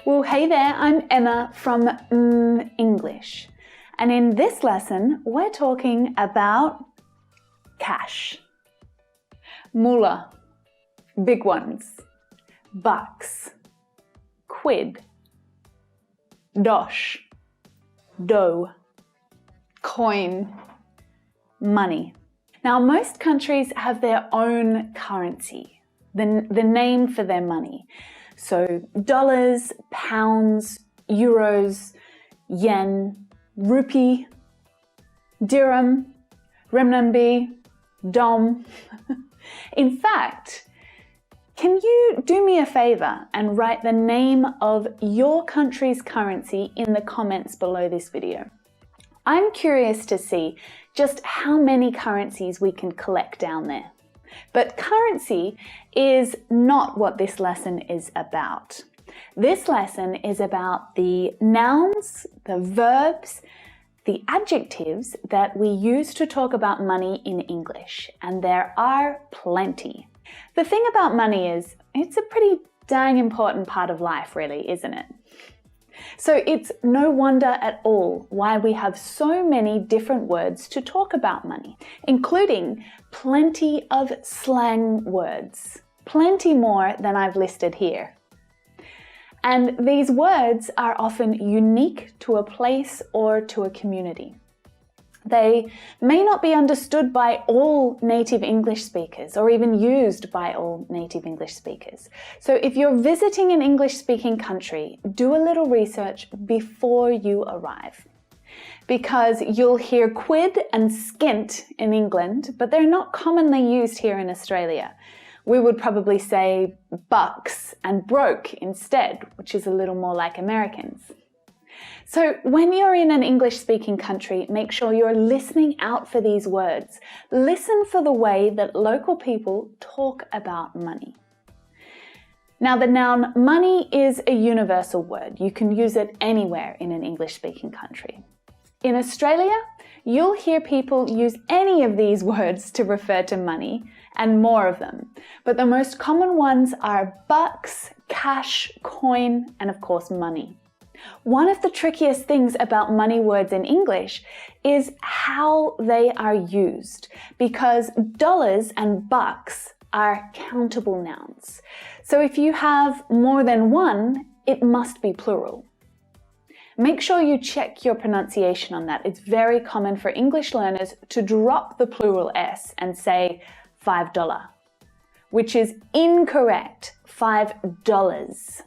Well, hey there, I'm Emma from English. And in this lesson, we're talking about cash. Moolah, big ones. Bucks, quid. Dosh, dough. Coin, money. Now, most countries have their own currency, the name for their money. So dollars, pounds, euros, yen, rupee, dirham, renminbi, dong. In fact, can you do me a favor and write the name of your country's currency in the comments below this video? I'm curious to see just how many currencies we can collect down there. But currency is not what this lesson is about. This lesson is about the nouns, the verbs, the adjectives that we use to talk about money in English, and there are plenty. The thing about money is, it's a pretty dang important part of life, really, isn't it? So it's no wonder at all why we have so many different words to talk about money, including plenty of slang words, plenty more than I've listed here. And these words are often unique to a place or to a community. They may not be understood by all native English speakers or even used by all native English speakers. So if you're visiting an English-speaking country, do a little research before you arrive. Because you'll hear quid and skint in England, but they're not commonly used here in Australia. We would probably say bucks and broke instead, which is a little more like Americans. So when you're in an English-speaking country, make sure you're listening out for these words. Listen for the way that local people talk about money. Now, the noun money is a universal word. You can use it anywhere in an English-speaking country. In Australia, you'll hear people use any of these words to refer to money, and more of them. But the most common ones are bucks, cash, coin, and of course money. One of the trickiest things about money words in English is how they are used, because dollars and bucks are countable nouns. So if you have more than one, it must be plural. Make sure you check your pronunciation on that. It's very common for English learners to drop the plural S and say $5, which is incorrect, $5.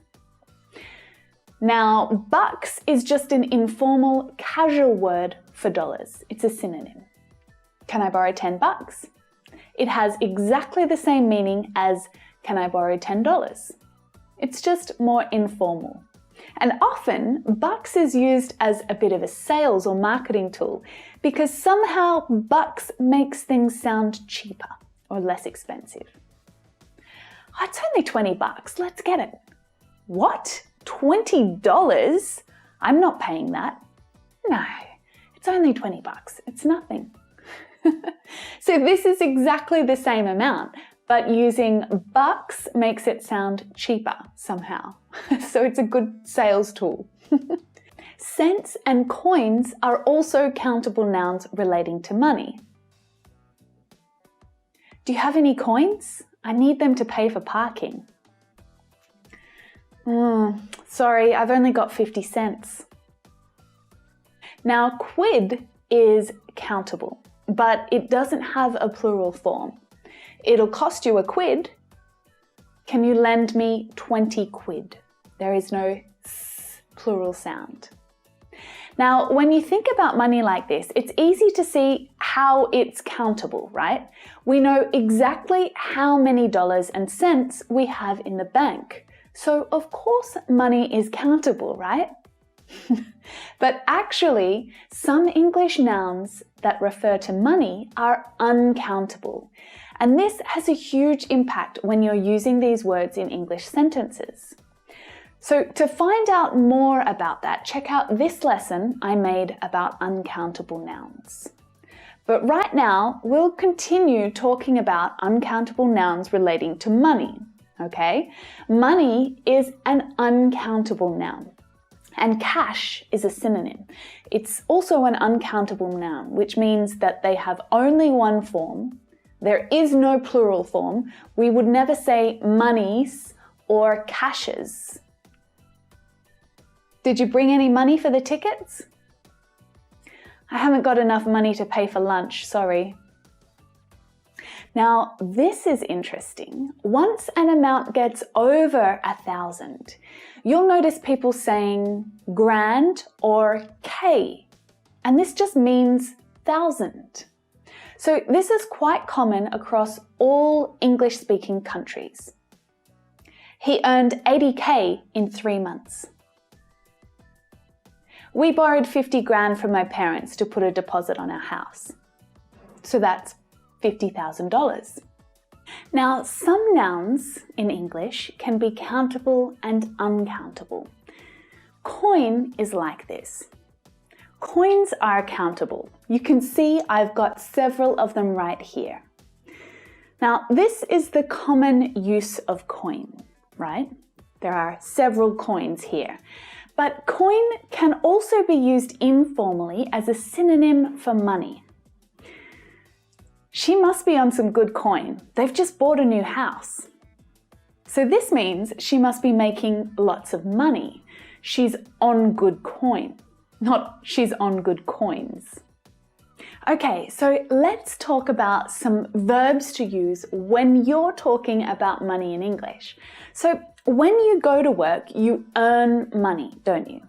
Now, bucks is just an informal, casual word for dollars. It's a synonym. Can I borrow 10 bucks? It has exactly the same meaning as can I borrow $10? It's just more informal. And often, bucks is used as a bit of a sales or marketing tool because somehow bucks makes things sound cheaper or less expensive. Oh, it's only 20 bucks. Let's get it. What? $20? I'm not paying that. No, it's only 20 bucks. It's nothing. So this is exactly the same amount, but using bucks makes it sound cheaper somehow. So it's a good sales tool. Cents and coins are also countable nouns relating to money. Do you have any coins? I need them to pay for parking. Sorry, I've only got 50 cents. Now, quid is countable, but it doesn't have a plural form. It'll cost you a quid. Can you lend me 20 quid? There is no s plural sound. Now, when you think about money like this, it's easy to see how it's countable, right? We know exactly how many dollars and cents we have in the bank. So, of course, money is countable, right? But actually, some English nouns that refer to money are uncountable. And this has a huge impact when you're using these words in English sentences. So to find out more about that, check out this lesson I made about uncountable nouns. But right now, we'll continue talking about uncountable nouns relating to money. okay? Money is an uncountable noun, and cash is a synonym. It's also an uncountable noun, which means that they have only one form. There is no plural form. We would never say monies or cashes. Did you bring any money for the tickets? I haven't got enough money to pay for lunch, sorry. Now, this is interesting. Once an amount gets over 1,000, you'll notice people saying grand or K, and this just means thousand. So this is quite common across all English-speaking countries. He earned 80K in 3 months. We borrowed 50 grand from my parents to put a deposit on our house. So that's $50,000. Now, some nouns in English can be countable and uncountable. Coin is like this. Coins are countable. You can see I've got several of them right here. Now, this is the common use of coin, right? There are several coins here. But coin can also be used informally as a synonym for money. She must be on some good coin. They've just bought a new house. So this means she must be making lots of money. She's on good coin, not she's on good coins. Okay, so let's talk about some verbs to use when you're talking about money in English. So when you go to work, you earn money, don't you?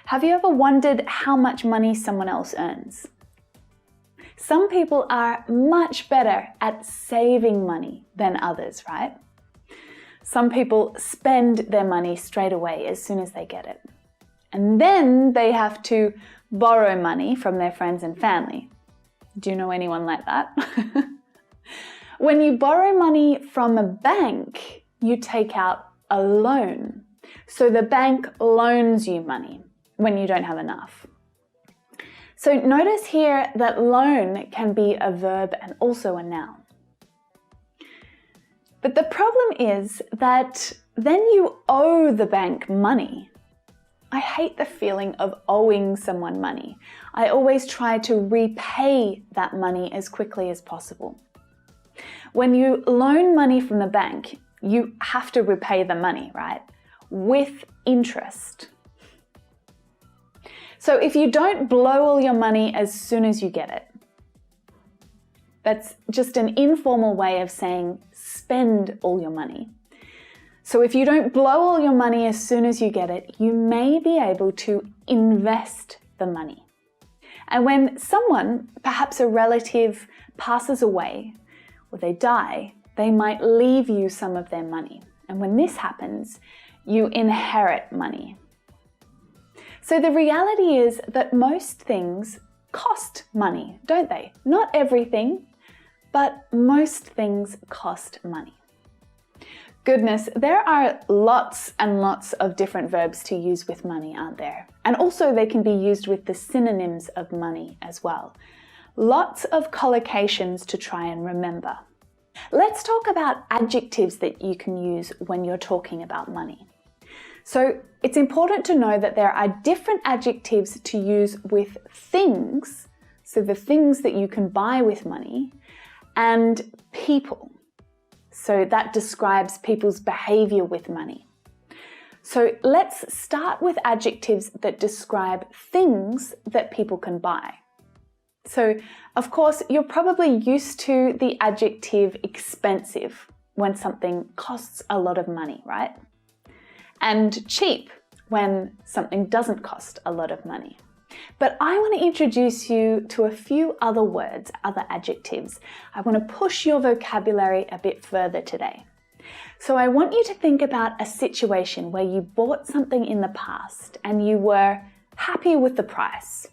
Have you ever wondered how much money someone else earns? Some people are much better at saving money than others, right? Some people spend their money straight away as soon as they get it. And then they have to borrow money from their friends and family. Do you know anyone like that? When you borrow money from a bank, you take out a loan. So the bank loans you money when you don't have enough. So notice here that loan can be a verb and also a noun. But the problem is that then you owe the bank money. I hate the feeling of owing someone money. I always try to repay that money as quickly as possible. When you loan money from the bank, you have to repay the money, right? With interest. So if you don't blow all your money as soon as you get it, that's just an informal way of saying spend all your money. So if you don't blow all your money as soon as you get it, you may be able to invest the money. And when someone, perhaps a relative, passes away or they die, they might leave you some of their money. And when this happens, you inherit money. So the reality is that most things cost money, don't they? Not everything, but most things cost money. Goodness, there are lots and lots of different verbs to use with money, aren't there? And also they can be used with the synonyms of money as well. Lots of collocations to try and remember. Let's talk about adjectives that you can use when you're talking about money. So it's important to know that there are different adjectives to use with things, so the things that you can buy with money, and people. So that describes people's behavior with money. So let's start with adjectives that describe things that people can buy. So, of course, you're probably used to the adjective expensive when something costs a lot of money, right? And cheap when something doesn't cost a lot of money. But I want to introduce you to a few other words, other adjectives. I want to push your vocabulary a bit further today. So I want you to think about a situation where you bought something in the past and you were happy with the price.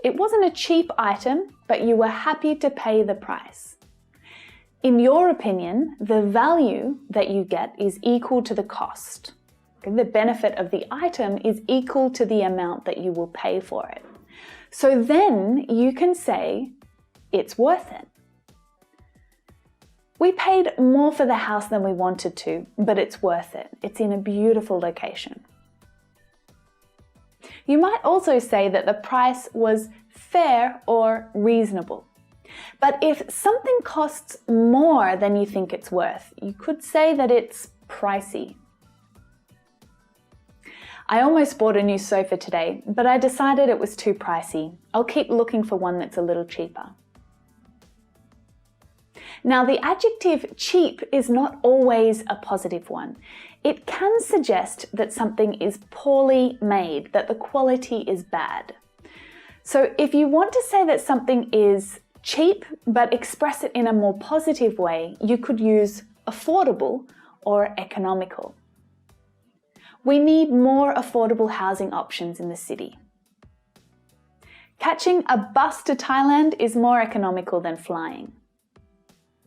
It wasn't a cheap item, but you were happy to pay the price. In your opinion, the value that you get is equal to the cost. The benefit of the item is equal to the amount that you will pay for it. So then you can say, it's worth it. We paid more for the house than we wanted to, but it's worth it. It's in a beautiful location. You might also say that the price was fair or reasonable. But if something costs more than you think it's worth, you could say that it's pricey. I almost bought a new sofa today, but I decided it was too pricey. I'll keep looking for one that's a little cheaper. Now, the adjective cheap is not always a positive one. It can suggest that something is poorly made, that the quality is bad. So if you want to say that something is cheap, but express it in a more positive way, you could use affordable or economical. We need more affordable housing options in the city. Catching a bus to Thailand is more economical than flying.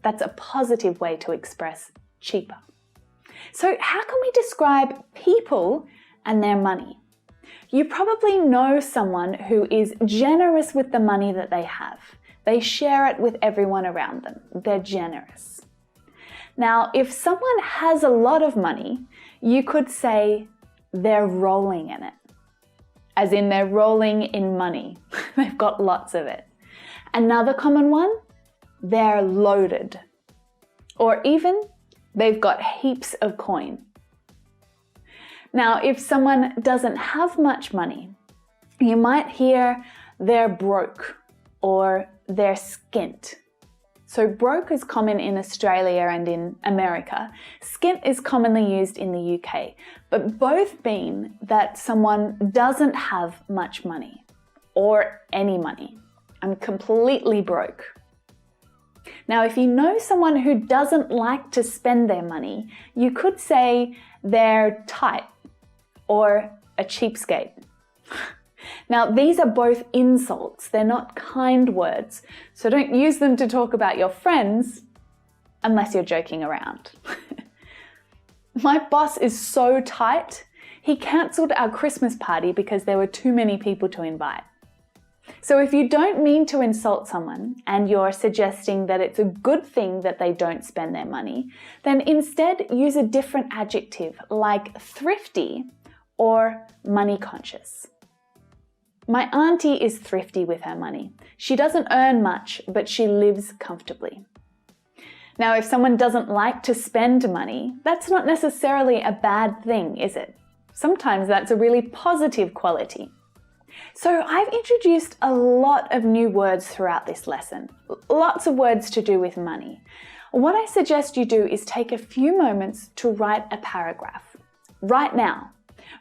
That's a positive way to express cheaper. So how can we describe people and their money? You probably know someone who is generous with the money that they have. They share it with everyone around them. They're generous. Now, if someone has a lot of money, you could say they're rolling in it. As in they're rolling in money. They've got lots of it. Another common one, they're loaded. Or even, they've got heaps of coin. Now, if someone doesn't have much money, you might hear they're broke or they're skint. So broke is common in Australia and in America. Skint is commonly used in the UK, but both mean that someone doesn't have much money or any money. I'm completely broke. Now, if you know someone who doesn't like to spend their money, you could say they're tight or a cheapskate. Now, these are both insults. They're not kind words, so don't use them to talk about your friends unless you're joking around. My boss is so tight, he cancelled our Christmas party because there were too many people to invite. So if you don't mean to insult someone and you're suggesting that it's a good thing that they don't spend their money, then instead use a different adjective like thrifty or money conscious. My auntie is thrifty with her money. She doesn't earn much, but she lives comfortably. Now, if someone doesn't like to spend money, that's not necessarily a bad thing, is it? Sometimes that's a really positive quality. So I've introduced a lot of new words throughout this lesson, lots of words to do with money. What I suggest you do is take a few moments to write a paragraph. Right now,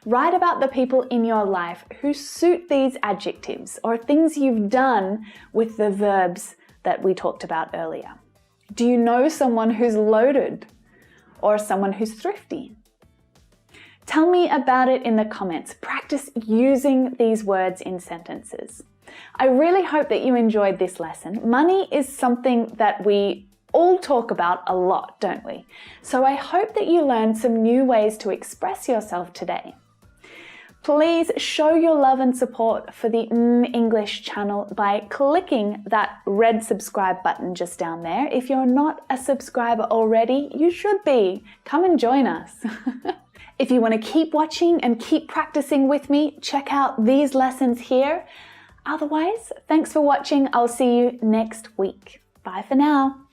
write about the people in your life who suit these adjectives or things you've done with the verbs that we talked about earlier. Do you know someone who's loaded or someone who's thrifty? Tell me about it in the comments. Practice using these words in sentences. I really hope that you enjoyed this lesson. Money is something that we all talk about a lot, don't we? So I hope that you learned some new ways to express yourself today. Please show your love and support for the English channel by clicking that red subscribe button just down there. If you're not a subscriber already, you should be. Come and join us. If you want to keep watching and keep practicing with me, check out these lessons here. Otherwise, thanks for watching. I'll see you next week. Bye for now.